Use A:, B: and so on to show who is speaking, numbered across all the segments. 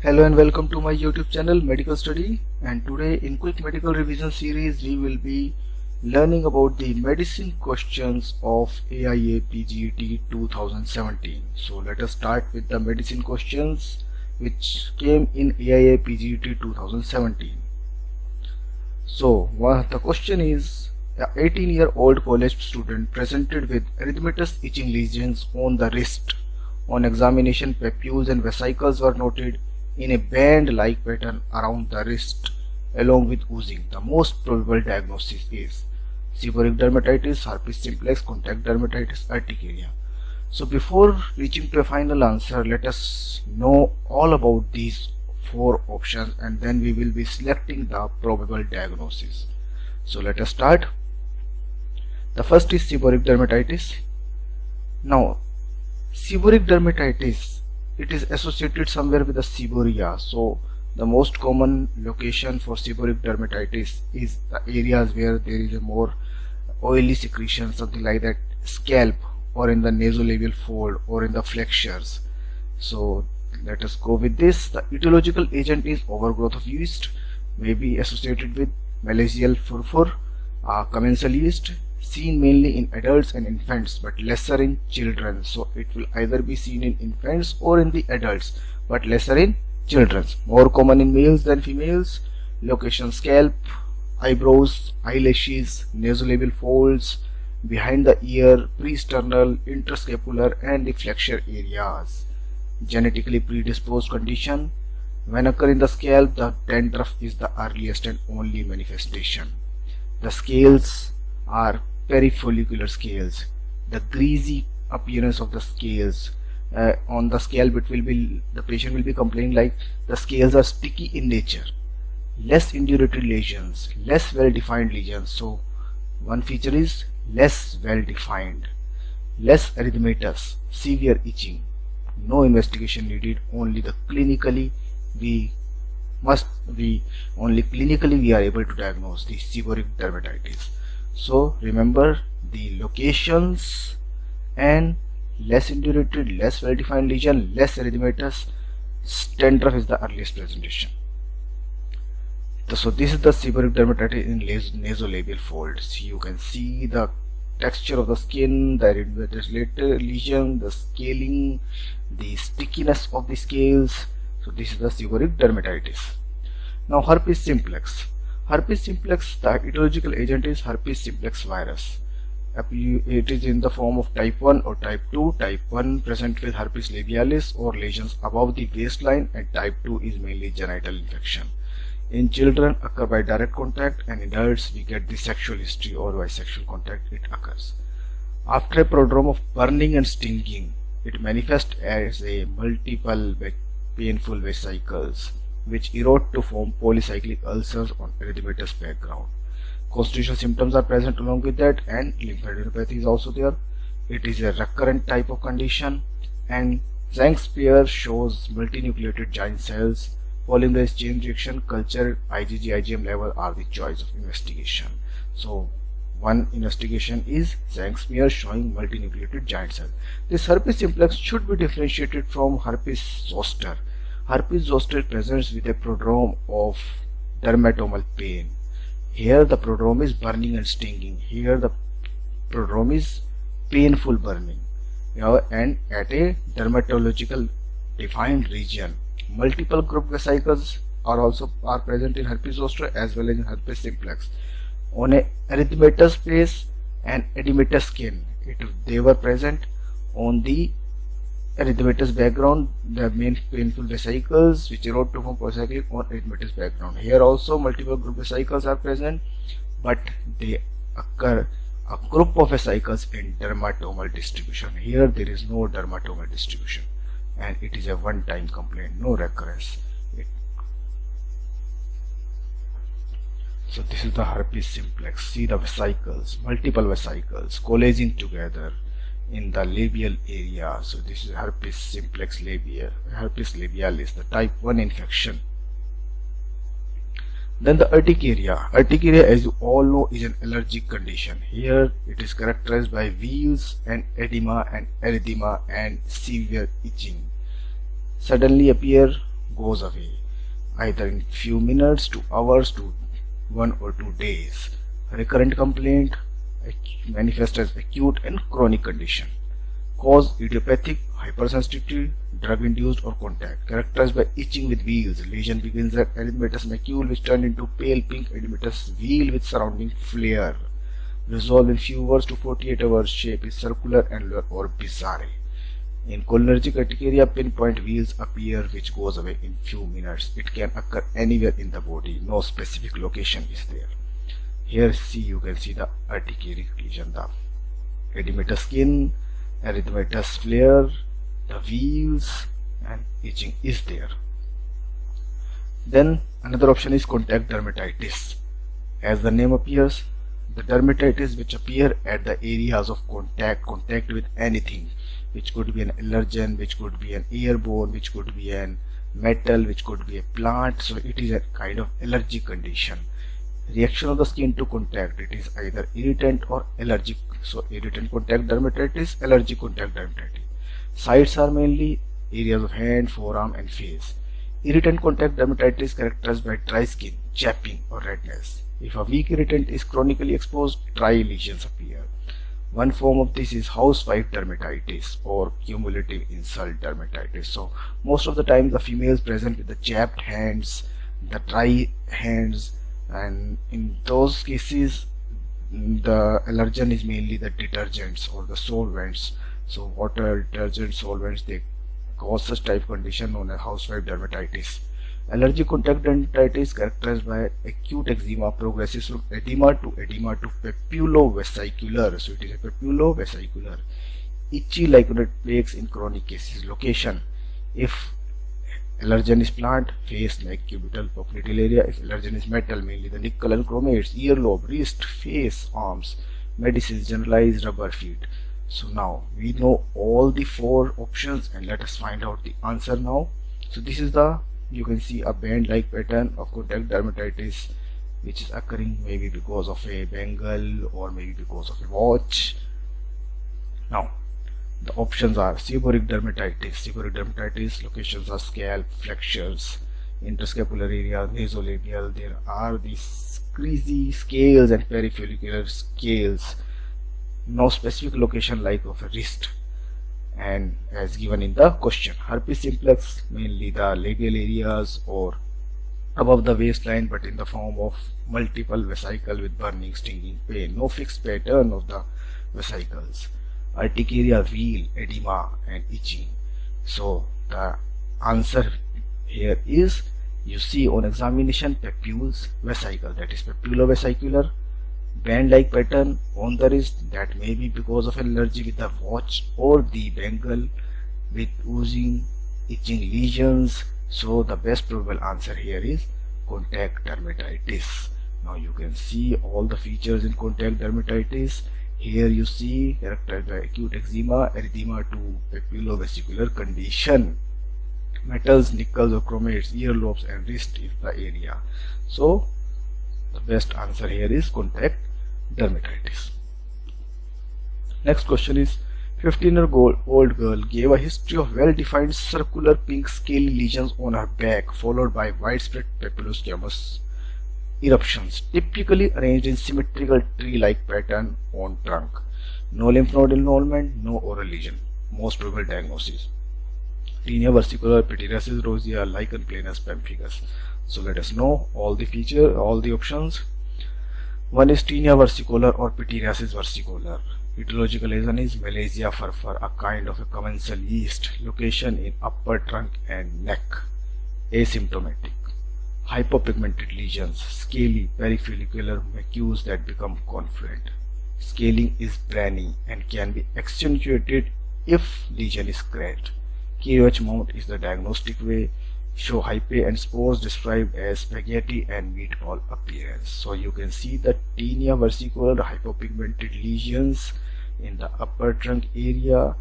A: Hello and welcome to my YouTube channel Medical Study, and today in quick medical revision series we will be learning about the medicine questions of AIAPGET 2017. So let us start with the medicine questions which came in AIAPGET 2017. So the question is, an 18-year-old college student presented with erythematous itching lesions on the wrist. On examination, papules and vesicles were noted in a band-like pattern around the wrist along with oozing. The most probable diagnosis is seborrheic dermatitis, herpes simplex, contact dermatitis, urticaria. So before reaching to a final answer, let us know all about these four options and then we will be selecting the probable diagnosis. So let us start. The first is seborrheic dermatitis. Now seborrheic dermatitis, it is associated somewhere with the seborrhea. So the most common location for seborrheic dermatitis is the areas where there is a more oily secretion, something like that, scalp or in the nasolabial fold or in the flexures. So let us go with this. The etiological agent is overgrowth of yeast, may be associated with Malassezia furfur, commensal yeast, seen mainly in adults and infants but lesser in children. So it will either be seen in infants or in the adults but lesser in children. More common in males than females. Location: scalp, eyebrows, eyelashes, nasolabial folds, behind the ear, pre-sternal, interscapular and the flexure areas. Genetically predisposed condition. When occur in the scalp, the dandruff is the earliest and only manifestation. The scales are perifollicular scales. The greasy appearance of the scales on the scalp, it will be, the patient will be complaining like the scales are sticky in nature. Less indurated lesions, less well defined lesions. So one feature is less well defined. Less erythematous, severe itching. No investigation needed, only the clinically we are able to diagnose the seborrheic dermatitis. So remember the locations and less indurated, less well defined lesion, less erythematous, dandruff is the earliest presentation. So this is the seborrheic dermatitis in nasolabial folds. You can see the texture of the skin, the erythematous lesion, the scaling, the stickiness of the scales. So this is the seborrheic dermatitis. Now herpes simplex. Herpes simplex, the etiological agent is herpes simplex virus. It is in the form of type 1 or type 2. Type 1 present with herpes labialis or lesions above the waistline, and type 2 is mainly genital infection. In children occur by direct contact, and in adults we get the sexual history or by sexual contact it occurs. After a prodrome of burning and stinging, it manifests as a multiple painful vesicles which erode to form polycyclic ulcers on erythematous background. Constitutional symptoms are present along with that, and lymphadenopathy is also there. It is a recurrent type of condition, and Zinc-Spear shows multinucleated giant cells. Polymerase chain reaction, culture, IgG, IgM level are the choice of investigation. So one investigation is Zinc-Spear showing multinucleated giant cell. This herpes simplex should be differentiated from herpes zoster. Herpes zoster presents with a prodrome of dermatomal pain. Here the prodrome is burning and stinging. Here the prodrome is painful burning, and at a dermatological defined region. Multiple group vesicles are present in herpes zoster as well as in herpes simplex. On a erythematous face and edematous skin, they were present. On the erythematous background, the main painful vesicles which erode to form polycyclic on erythematous background. Here also multiple group vesicles are present, but they occur a group of vesicles in dermatomal distribution. Here there is no dermatomal distribution, and it is a one-time complaint, no recurrence. So this is the herpes simplex. See the vesicles, multiple vesicles coalescing together in the labial area. So this is herpes simplex herpes labialis, the type 1 infection. Then the urticaria. Urticaria, as you all know, is an allergic condition. Here it is characterized by wheals and edema and erythema and severe itching. Suddenly appear, goes away either in few minutes to hours to 1 or 2 days. Recurrent complaint manifests as acute and chronic condition. Cause idiopathic, hypersensitivity, drug-induced or contact. Characterized by itching with wheals. Lesion begins at erythematous macule which turn into pale pink erythematous wheal with surrounding flare. Resolve in few hours to 48 hours. Shape is circular, annular or bizarre. In cholinergic urticaria, pinpoint wheals appear which goes away in few minutes. It can occur anywhere in the body. No specific location is there. Here you can see the urticarial lesion, the erythematous skin, erythematous flare, the wheals and itching is there. Then another option is contact dermatitis. As the name appears, the dermatitis which appear at the areas of contact with anything, which could be an allergen, which could be an airborne, which could be an metal, which could be a plant. So it is a kind of allergic condition. Reaction of the skin to contact, it is either irritant or allergic. So irritant contact dermatitis, allergic contact dermatitis. Sites are mainly areas of hand, forearm and face. Irritant contact dermatitis characterized by dry skin, chapping or redness. If a weak irritant is chronically exposed, dry lesions appear. One form of this is housewife dermatitis or cumulative insult dermatitis. So most of the time the females present with the chapped hands, the dry hands, and in those cases the allergen is mainly the detergents or the solvents. So water, detergent, solvents, they cause such type of condition known as housewife dermatitis. Allergic contact dermatitis characterized by acute eczema, progresses from edema to papulovesicular. So it is a papulovesicular. Itchy lichenoid plaques in chronic cases. Location: if allergen is plant, face, neck, cubital, popliteal area. If allergen is metal, mainly the nickel and chromates, earlobe, wrist, face, arms. Medicines: generalized, rubber, feet. So now we know all the 4 options and let us find out the answer now. So this is the, you can see a band-like pattern of contact dermatitis which is occurring maybe because of a bangle or maybe because of a watch. Now the options are seborrheic dermatitis. Seborrheic dermatitis locations are scalp, flexures, interscapular area, nasolabial. There are these creasy scales and perifollicular scales. No specific location like of a wrist, and as given in the question. Herpes simplex, mainly the labial areas or above the waistline but in the form of multiple vesicle with burning, stinging, pain. No fixed pattern of the vesicles. Urticaria, wheal, edema and itching. So the answer here is, you see on examination, papules, vesicle, that is papulovesicular. Band-like pattern on the wrist, that may be because of allergy with the watch or the bangle with oozing, itching lesions. So the best probable answer here is contact dermatitis. Now you can see all the features in contact dermatitis. Here you see characterized by acute eczema, erythema to papulovesicular condition. Metals, nickels or chromates, earlobes and wrist is the area. So the best answer here is contact dermatitis. Next question is, 15-year-old girl gave a history of well-defined circular pink scaly lesions on her back followed by widespread papillosquamous eruptions, typically arranged in symmetrical tree-like pattern on trunk. No lymph node involvement, no oral lesion. Most probable diagnosis: tinea versicolor, pityriasis rosea, lichen planus, pemphigus. So let us know all the options. One is tinea versicolor or pityriasis versicolor. Etiological lesion is Malassezia furfur, a kind of a commensal yeast. Location in upper trunk and neck. Asymptomatic. Hypopigmented lesions, scaly perifollicular macules that become confluent. Scaling is briny and can be accentuated if lesion is scratched. KOH mount is the diagnostic way. Show hyphae and spores described as spaghetti and meatball appearance. So you can see the tinea versicolor hypopigmented lesions in the upper trunk area.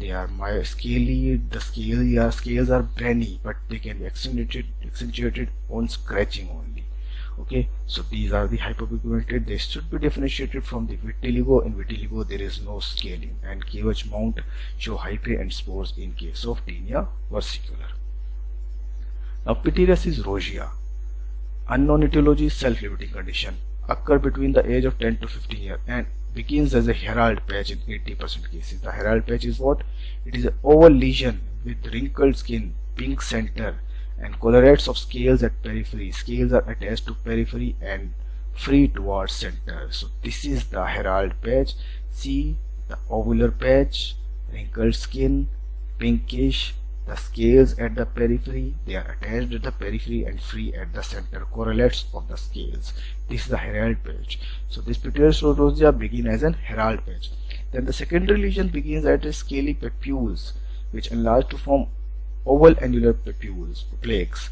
A: They are scaly. The scales are briny, but they can be accentuated on scratching only. Okay, so these are the hypopigmented. They should be differentiated from the vitiligo. In vitiligo there is no scaling, and KOH mount show hyphae and spores in case of tinea versicolor. Now pityriasis rosea, unknown etiology, self-limiting condition, occur between the age of 10 to 15 years and begins as a herald patch in 80% cases. The herald patch is what? It is an oval lesion with wrinkled skin, pink center, and collarettes of scales at periphery. Scales are attached to periphery and free towards center. So this is the herald patch. See the ovular patch, wrinkled skin, pinkish, the scales at the periphery, they are attached at the periphery and free at the center, correlates of the scales. This is the herald patch. So this pityriasis rosea begins as an herald patch. Then the secondary lesion begins at a scaly papules, which enlarge to form oval annular papules, plaques,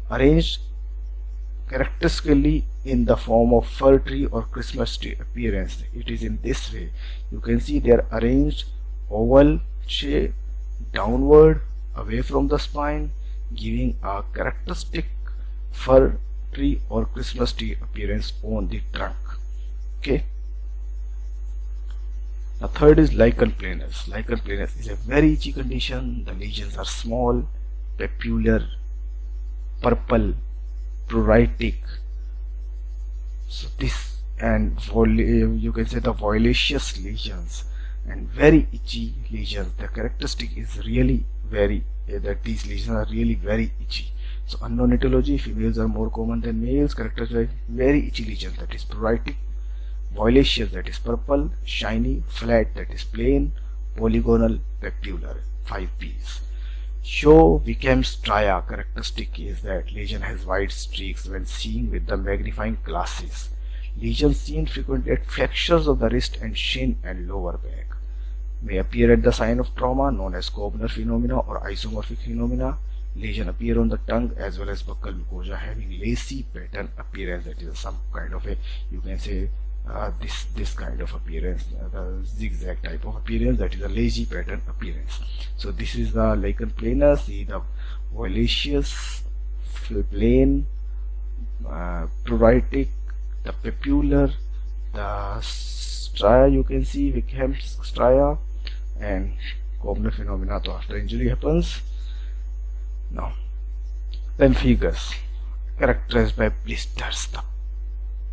A: arranged characteristically in the form of fir tree or Christmas tree appearance. It is in this way. You can see they are arranged oval shape, downward, away from the spine, giving a characteristic fir tree or Christmas tree appearance on the trunk. Okay. The third is lichen planus. Lichen planus is a very itchy condition. The lesions are small, papular, purple, pruritic. So this, and you can say the violaceous lesions and very itchy lesions. The characteristic is really that these lesions are really very itchy. So unknown etiology, females are more common than males, characterized by very itchy lesions, that is pruritic, violaceous, that is purple, shiny, flat, that is plain, polygonal, papular, 5 P's. Show Wickham stria, characteristic is that lesion has white streaks when seen with the magnifying glasses. Lesions seen frequently at flexures of the wrist and shin and lower back. May appear at the sign of trauma known as Koebner phenomena or isomorphic phenomena. Lesion appear on the tongue as well as buccal mucosa having lacy pattern appearance, that is some kind of a, you can say this kind of appearance, the zigzag type of appearance, that is a lazy pattern appearance. So this is the lichen planus. See the violaceous, plain, pruritic, the papular, the stria, you can see Wickham stria, and Koebner phenomena. So after injury happens. Now pemphigus, characterized by blisters, the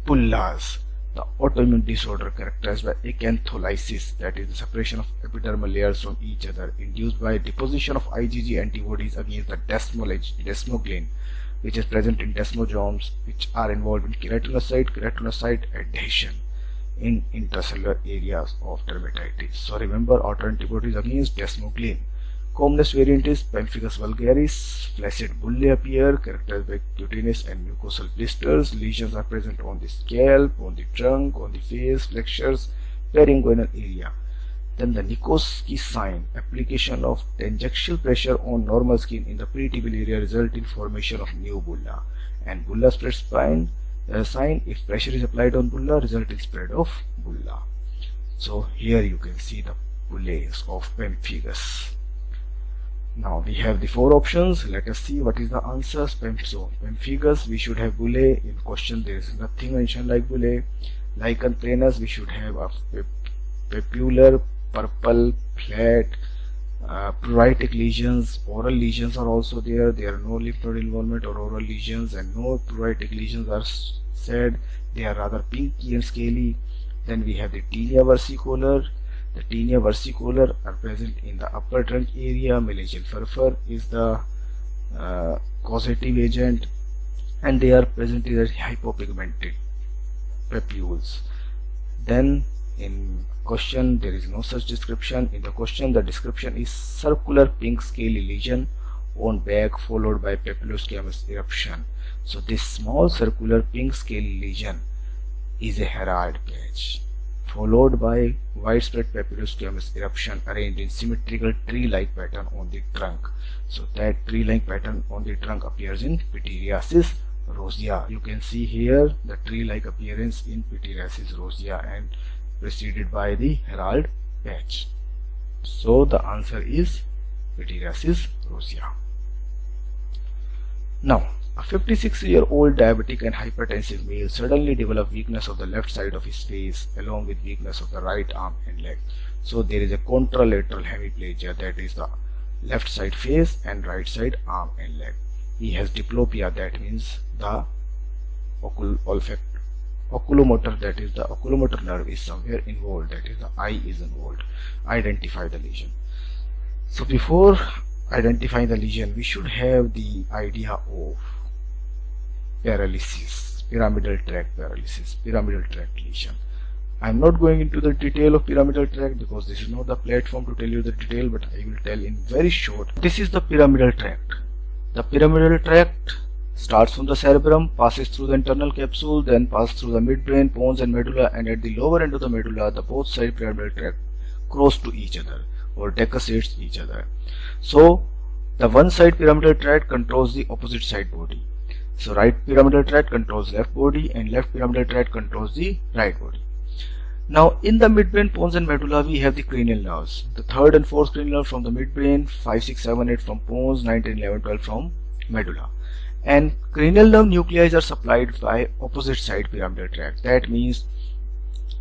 A: pullas, the autoimmune disorder characterized by acantholysis, that is the separation of epidermal layers from each other, induced by deposition of IgG antibodies against the desmoglein, which is present in desmosomes, which are involved in keratinocyte adhesion in intracellular areas of dermatitis. So remember, autoantibodies against desmoglein. Commonest variant is pemphigus vulgaris. Flaccid bullae appear, characterized by cutaneous and mucosal blisters. Lesions are present on the scalp, on the trunk, on the face, flexures, pharyngoinal area. Then the Nicoski sign, application of tangential pressure on normal skin in the pretibial area result in formation of new bulla. And bulla spread spine sign, if pressure is applied on bulla, result in spread of bulla. So here you can see the bullae of pemphigus. Now we have the 4 options. Let us see what is the answers. So pemphigus, we should have bullae. In question there is nothing mentioned like bullae. Lichen planus, we should have a papular, purple, flat, pruritic lesions. Oral lesions are also there. There are no lymph node involvement or oral lesions, and no pruritic lesions are said. They are rather pinky and scaly. Then we have the tinea versicolor. The tinea versicolor are present in the upper trunk area. Malachial furfur is the causative agent, and they are present in the hypopigmented papules. Then in question there is no such description. In the question the description is circular pink scaly lesion on back followed by papillosquamous eruption. So this small circular pink scaly lesion is a herald patch, followed by widespread papillosquamous eruption arranged in symmetrical tree-like pattern on the trunk. So that tree-like pattern on the trunk appears in pityriasis rosea. You can see here the tree-like appearance in pityriasis rosea and preceded by the herald patch. So the answer is pityriasis rosea. Now, a 56-year-old diabetic and hypertensive male suddenly developed weakness of the left side of his face along with weakness of the right arm and leg. So there is a contralateral hemiplegia, that is the left side face and right side arm and leg. he has diplopia, that means the oculomotor, that is the oculomotor nerve is somewhere involved, that is the eye is involved. Identify the lesion. So before identifying the lesion, we should have the idea of paralysis, pyramidal tract paralysis, pyramidal tract lesion. I am not going into the detail of pyramidal tract because this is not the platform to tell you the detail, but I will tell in very short. This is the pyramidal tract. The pyramidal tract starts from the cerebrum, passes through the internal capsule, then passes through the midbrain, pons and medulla, and at the lower end of the medulla, the both side pyramidal tract cross to each other or decussates each other. So the one side pyramidal tract controls the opposite side body. So right pyramidal tract controls left body and left pyramidal tract controls the right body. Now in the midbrain, pons and medulla, we have the cranial nerves. The third and fourth cranial nerve from the midbrain, 5, 6, 7, 8 from pons, 9, 10, 11, 12 from medulla. And cranial nerve nuclei are supplied by opposite side pyramidal tract. That means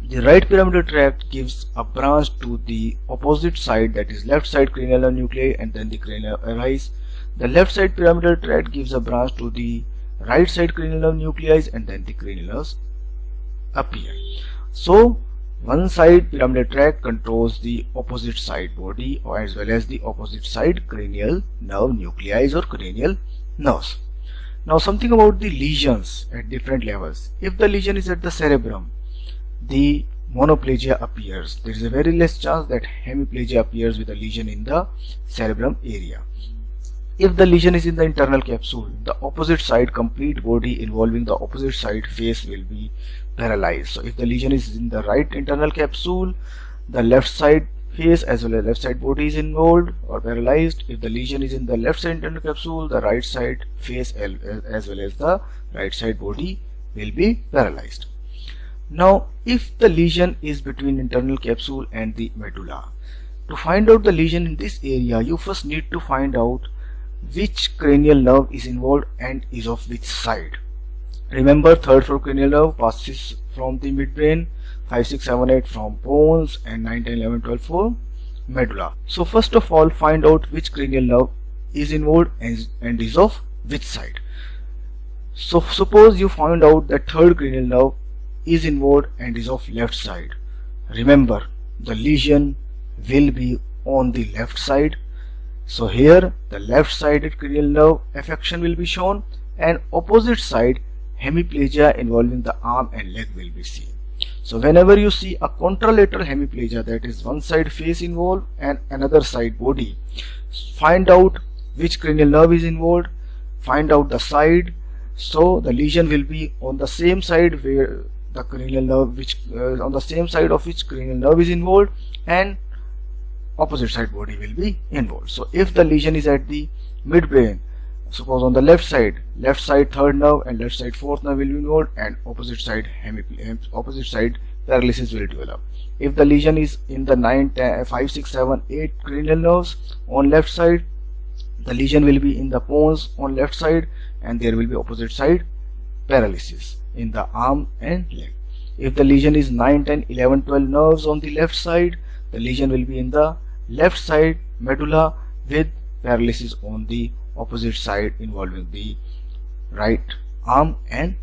A: the right pyramidal tract gives a branch to the opposite side, that is left side cranial nerve nuclei, and then the cranial arise. The left side pyramidal tract gives a branch to the right side cranial nerve nuclei, and then the cranial nerves appear. So one side pyramidal tract controls the opposite side body or as well as the opposite side cranial nerve nuclei or cranial nerves. Now something about the lesions at different levels. If the lesion is at the cerebrum, the monoplasia appears. There is a very less chance that hemiplasia appears with a lesion in the cerebrum area. If the lesion is in the internal capsule, the opposite side complete body involving the opposite side face will be paralyzed. So if the lesion is in the right internal capsule, the left side face as well as left side body is involved or paralyzed. If the lesion is in the left side internal capsule, the right side face as well as the right side body will be paralyzed. Now if the lesion is between internal capsule and the medulla, to find out the lesion in this area, you first need to find out which cranial nerve is involved and is of which side. Remember, third fourth cranial nerve passes from the midbrain, 5, 6, 7, 8 from pons, and 9, 10, 11, 12 for medulla. So first of all, find out which cranial nerve is involved and is of which side. So suppose you find out that third cranial nerve is involved and is of left side. Remember, the lesion will be on the left side. So here the left sided cranial nerve affection will be shown, and opposite side hemiplasia involving the arm and leg will be seen. So whenever you see a contralateral hemiplasia, that is one side face involved and another side body, find out which cranial nerve is involved, find out the side. So the lesion will be on the same side where the cranial nerve on the same side of which cranial nerve is involved, and opposite side body will be involved. So if the lesion is at the midbrain, suppose on the left side third nerve and left side fourth nerve will be involved, and opposite side paralysis will develop. If the lesion is in the 9, 10, 5, 6, 7, 8 cranial nerves on left side, the lesion will be in the pons on left side, and there will be opposite side paralysis in the arm and leg. If the lesion is 9, 10, 11, 12 nerves on the left side, the lesion will be in the left side medulla with paralysis on the opposite side involving the right arm and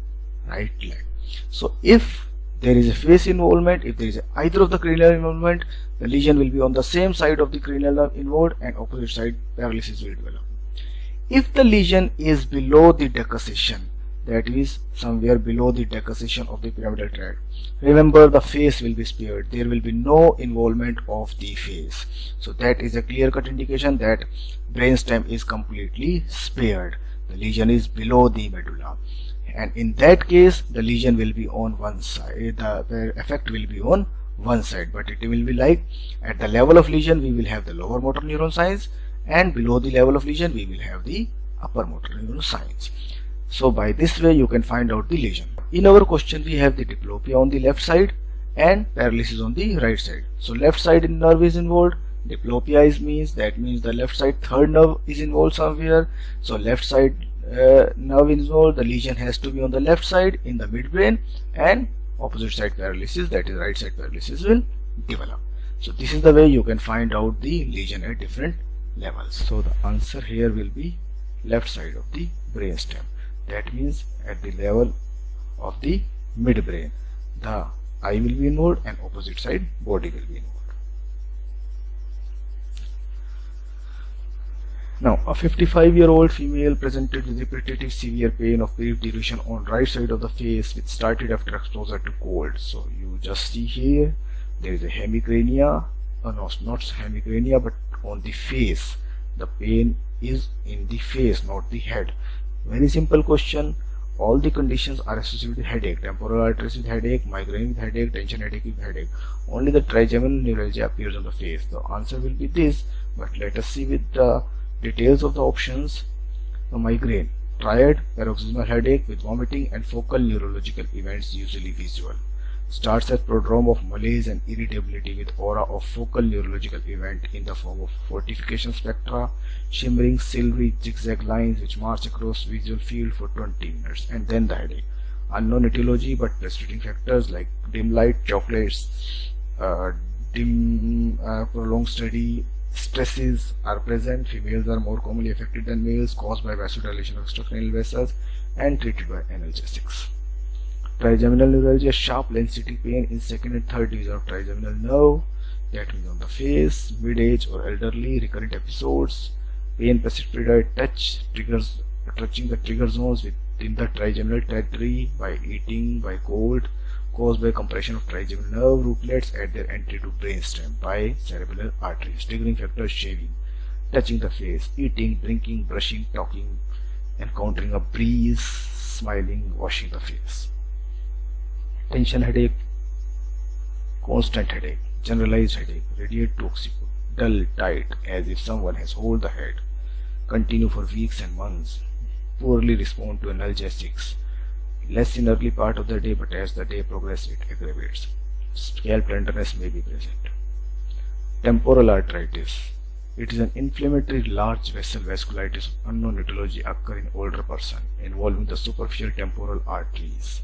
A: right leg. So if there is a face involvement, if there is either of the cranial involvement, the lesion will be on the same side of the cranial nerve involved and opposite side paralysis will develop. If the lesion is below the decussation, that is somewhere below the decussation of the pyramidal tract, remember the face will be spared. There will be no involvement of the face. So that is a clear-cut indication that brainstem is completely spared. The lesion is below the medulla, and in that case the lesion will be on one side, the effect will be on one side, but it will be like at the level of lesion we will have the lower motor neuron signs, and below the level of lesion we will have the upper motor neuron signs. So by this way you can find out the lesion. In our question we have the diplopia on the left side and paralysis on the right side. So left side nerve is involved, diplopia means the left side third nerve is involved somewhere. So left side nerve is involved, the lesion has to be on the left side in the midbrain, and opposite side paralysis, that is right side paralysis, will develop. So this is the way you can find out the lesion at different levels. So the answer here will be left side of the brainstem. That means at the level of the midbrain, the eye will be involved and opposite side body will be involved. Now, a 55-year-old female presented with repetitive severe pain of brief duration on right side of the face, which started after exposure to cold. So you just see here, there is a hemicrania, not hemicrania, but on the face. The pain is in the face, not the head. Very simple question. All the conditions are associated with headache. Temporal arteries with headache, migraine with headache, tension headache with headache. Only the trigeminal neuralgia appears on the face. The answer will be this, but let us see with the details of the options. The migraine, triad, paroxysmal headache with vomiting and focal neurological events, usually visual. Starts as prodrome of malaise and irritability with aura of focal neurological event in the form of fortification spectra, shimmering silvery zigzag lines which march across visual field for 20 minutes, and then the headache. Unknown etiology, but precipitating factors like dim light, chocolates, prolonged study, stresses are present. Females are more commonly affected than males, caused by vasodilation of extracranial vessels and treated by analgesics. Trigeminal neuralgia, sharp lens-seeking pain in second and third division of trigeminal nerve, that means on the face, mid-age or elderly, recurrent episodes, pain precipitated touching the trigger zones within the trigeminal territory by eating, by cold, caused by compression of trigeminal nerve rootlets at their entry to brainstem by cerebral arteries. Triggering factors: shaving, touching the face, eating, drinking, brushing, talking, encountering a breeze, smiling, washing the face. Tension headache, constant headache, generalized headache, radiate to occiput, dull, tight, as if someone has hold the head, continue for weeks and months, poorly respond to analgesics, less in early part of the day, but as the day progresses it aggravates. Scalp tenderness may be present. Temporal arteritis. It is an inflammatory large vessel vasculitis of unknown etiology occur in older person involving the superficial temporal arteries.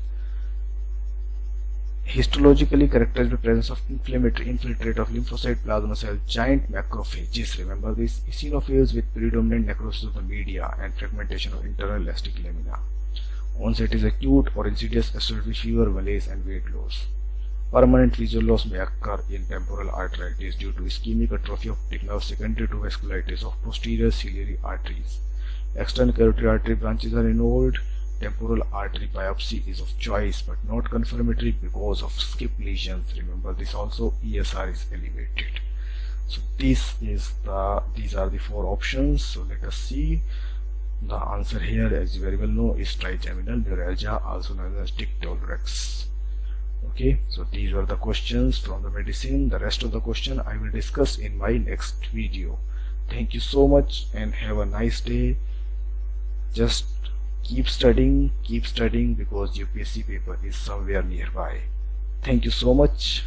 A: Histologically characterized by presence of inflammatory infiltrate of lymphocyte plasma cells, giant macrophages, remember this, eosinophils with predominant necrosis of the media and fragmentation of internal elastic lamina. Onset is acute or insidious, associated with fever, malaise and weight loss. Permanent visual loss may occur in temporal arteritis due to ischemic atrophy of optic nerve secondary to vasculitis of posterior ciliary arteries. External carotid artery branches are involved. Temporal artery biopsy is of choice but not confirmatory because of skip lesions. Remember this also, ESR is elevated. So these are the four options. So let us see. The answer here, as you very well know, is trigeminal neuralgia, also known as dictolrex. Okay, so these were the questions from the medicine. The rest of the question I will discuss in my next video. Thank you so much and have a nice day. Just keep studying because UPSC paper is somewhere nearby. Thank you so much.